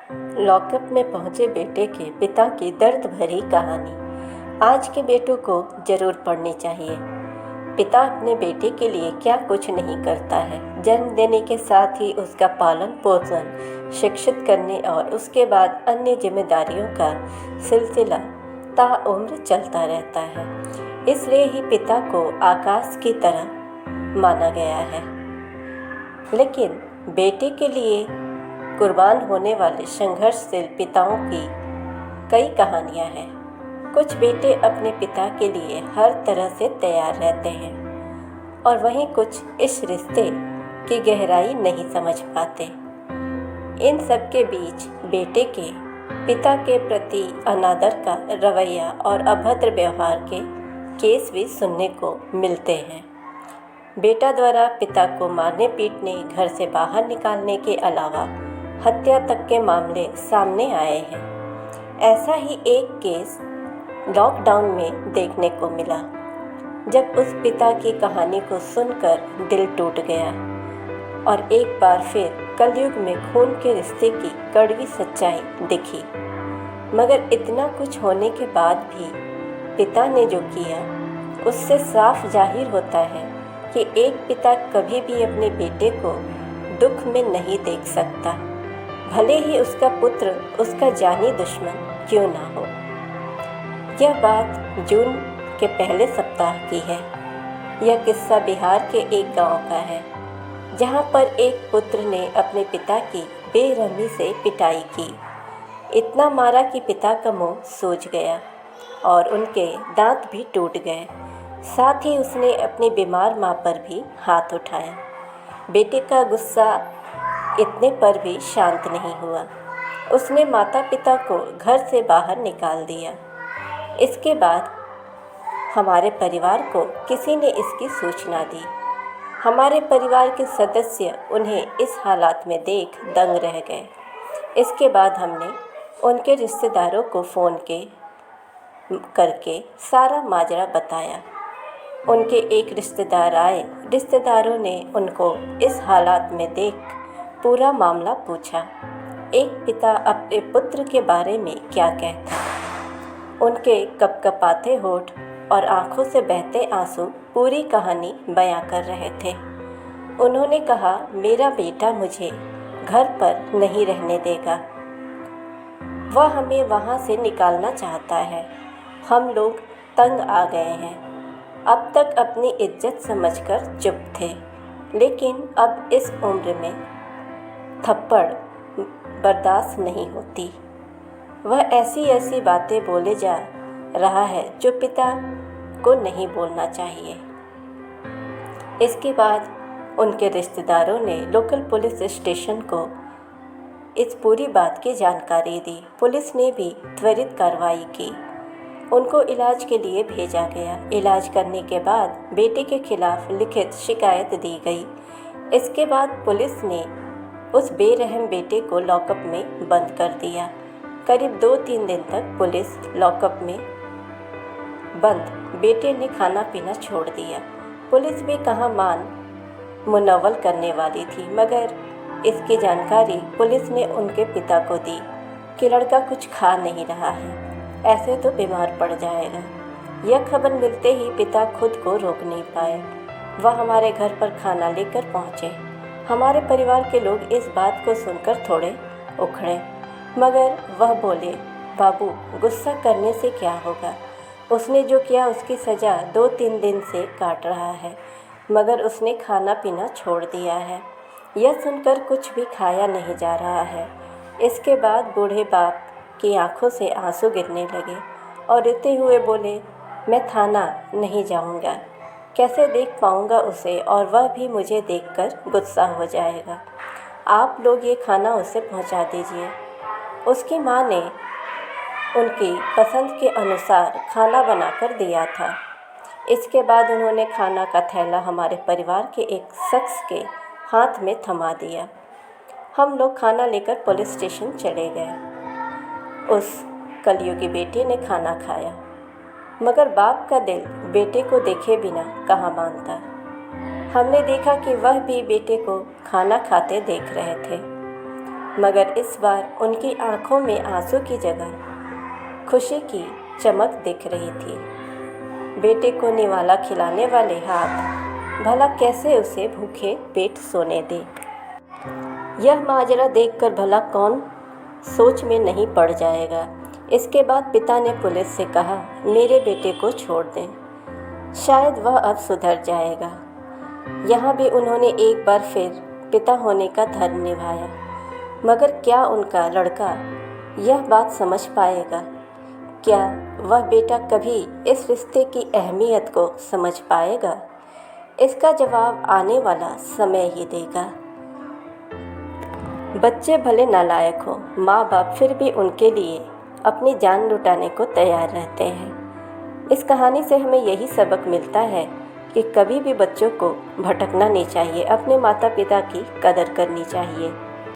Lockup में पहुंचे बेटे के पिता की दर्द भरी कहानी आज के बेटों को जरूर पढ़नी चाहिए। पिता अपने बेटे के लिए क्या कुछ नहीं करता है। जन्म देने के साथ ही उसका पालन पोषण, शिक्षित करने और उसके बाद अन्य जिम्मेदारियों का सिलसिला ताउम्र चलता रहता है। इसलिए ही पिता को आकाश की तरह माना गया है। लेकिन बेटे के लिए कुर्बान होने वाले संघर्षशील पिताओं की कई कहानियां हैं। कुछ बेटे अपने पिता के लिए हर तरह से तैयार रहते हैं और वहीं कुछ इस रिश्ते की गहराई नहीं समझ पाते। इन सब के बीच बेटे के पिता के प्रति अनादर का रवैया और अभद्र व्यवहार के केस भी सुनने को मिलते हैं। बेटा द्वारा पिता को मारने पीटने, घर से बाहर निकालने के अलावा हत्या तक के मामले सामने आए हैं। ऐसा ही एक केस लॉकडाउन में देखने को मिला, जब उस पिता की कहानी को सुनकर दिल टूट गया और एक बार फिर कलयुग में खून के रिश्ते की कड़वी सच्चाई दिखी। मगर इतना कुछ होने के बाद भी पिता ने जो किया, उससे साफ जाहिर होता है कि एक पिता कभी भी अपने बेटे को दुख में नहीं देख सकता, भले ही उसका पुत्र उसका जानी दुश्मन क्यों ना हो। यह बात जून के पहले सप्ताह की है। यह किस्सा बिहार के एक गांव का है, जहां पर एक पुत्र ने अपने पिता की बेरहमी से पिटाई की। इतना मारा कि पिता का मुंह सूज गया और उनके दांत भी टूट गए। साथ ही उसने अपनी बीमार मां पर भी हाथ उठाया। बेटे का गुस्सा इतने पर भी शांत नहीं हुआ। उसने माता पिता को घर से बाहर निकाल दिया। इसके बाद हमारे परिवार को किसी ने इसकी सूचना दी। हमारे परिवार के सदस्य उन्हें इस हालात में देख दंग रह गए। इसके बाद हमने उनके रिश्तेदारों को फ़ोन करके सारा माजरा बताया। उनके एक रिश्तेदार आए। रिश्तेदारों ने उनको इस हालात में देख पूरा मामला पूछा। एक पिता अपने पुत्र के बारे में क्या कहता। उनके कपकपाते होठ और आंखों से बहते आंसू पूरी कहानी बयां कर रहे थे। उन्होंने कहा, मेरा बेटा मुझे घर पर नहीं रहने देगा। वह हमें वहां से निकालना चाहता है। हम लोग तंग आ गए हैं। अब तक अपनी इज्जत समझकर चुप थे, लेकिन अब इस उम्र में थप्पड़ बर्दाश्त नहीं होती। वह ऐसी बातें बोले जा रहा है जो पिता को नहीं बोलना चाहिए। इसके बाद उनके रिश्तेदारों ने लोकल पुलिस स्टेशन को इस पूरी बात की जानकारी दी। पुलिस ने भी त्वरित कार्रवाई की। उनको इलाज के लिए भेजा गया। इलाज करने के बाद बेटे के खिलाफ लिखित शिकायत दी गई। इसके बाद पुलिस ने उस बेरहम बेटे को लॉकअप में बंद कर दिया। करीब 2-3 दिन तक पुलिस लॉकअप में बंद बेटे ने खाना पीना छोड़ दिया। पुलिस भी कहाँ मान मुनव्वल करने वाली थी, मगर इसकी जानकारी पुलिस ने उनके पिता को दी कि लड़का कुछ खा नहीं रहा है, ऐसे तो बीमार पड़ जाएगा। यह खबर मिलते ही पिता खुद को रोक नहीं पाए। वह हमारे घर पर खाना लेकर पहुँचे। हमारे परिवार के लोग इस बात को सुनकर थोड़े उखड़े, मगर वह बोले, बाबू, गुस्सा करने से क्या होगा। उसने जो किया उसकी सज़ा 2-3 दिन से काट रहा है, मगर उसने खाना पीना छोड़ दिया है। यह सुनकर कुछ भी खाया नहीं जा रहा है। इसके बाद बूढ़े बाप की आंखों से आंसू गिरने लगे और रोते हुए बोले, मैं थाना नहीं जाऊंगा। कैसे देख पाऊंगा उसे, और वह भी मुझे देखकर गुस्सा हो जाएगा। आप लोग ये खाना उसे पहुंचा दीजिए। उसकी माँ ने उनकी पसंद के अनुसार खाना बनाकर दिया था। इसके बाद उन्होंने खाना का थैला हमारे परिवार के एक शख्स के हाथ में थमा दिया। हम लोग खाना लेकर पुलिस स्टेशन चले गए। उस कलयुगी बेटे ने खाना खाया, मगर बाप का दिल बेटे को देखे बिना कहाँ मानता। हमने देखा कि वह भी बेटे को खाना खाते देख रहे थे। मगर इस बार उनकी आंखों में आंसू की जगह खुशी की चमक दिख रही थी। बेटे को निवाला खिलाने वाले हाथ भला कैसे उसे भूखे पेट सोने दे। यह माजरा देखकर भला कौन सोच में नहीं पड़ जाएगा। इसके बाद पिता ने पुलिस से कहा, मेरे बेटे को छोड़ दें, शायद वह अब सुधर जाएगा। यहाँ भी उन्होंने एक बार फिर पिता होने का धर्म निभाया, मगर क्या उनका लड़का यह बात समझ पाएगा? क्या वह बेटा कभी इस रिश्ते की अहमियत को समझ पाएगा? इसका जवाब आने वाला समय ही देगा। बच्चे भले नालायक हों, माँ बाप फिर भी उनके लिए अपनी जान लुटाने को तैयार रहते हैं। इस कहानी से हमें यही सबक मिलता है कि कभी भी बच्चों को भटकना नहीं चाहिए, अपने माता पिता की कदर करनी चाहिए।